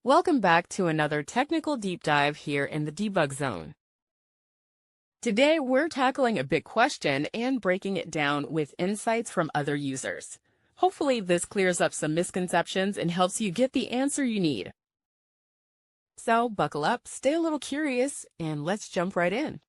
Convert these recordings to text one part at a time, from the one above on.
Welcome back to another technical deep dive here in the debug zone. Today, we're tackling a big question and breaking it down with insights from other users. Hopefully, this clears up some misconceptions and helps you get the answer you need. So, buckle up, stay a little curious, and let's jump right in.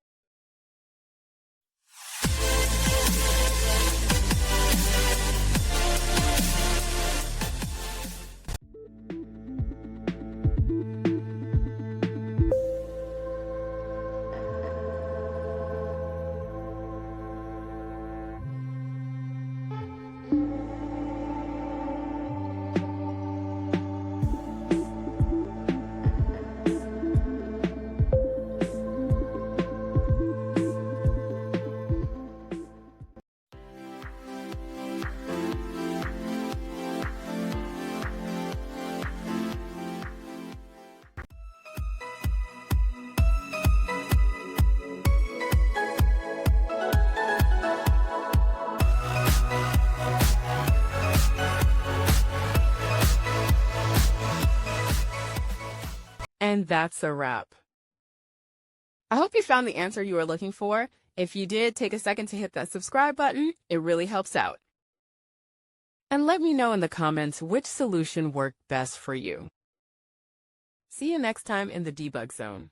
And that's a wrap. I hope you found the answer you were looking for. If you did, take a second to hit that subscribe button. It really helps out. And let me know in the comments which solution worked best for you. See you next time in the debug zone.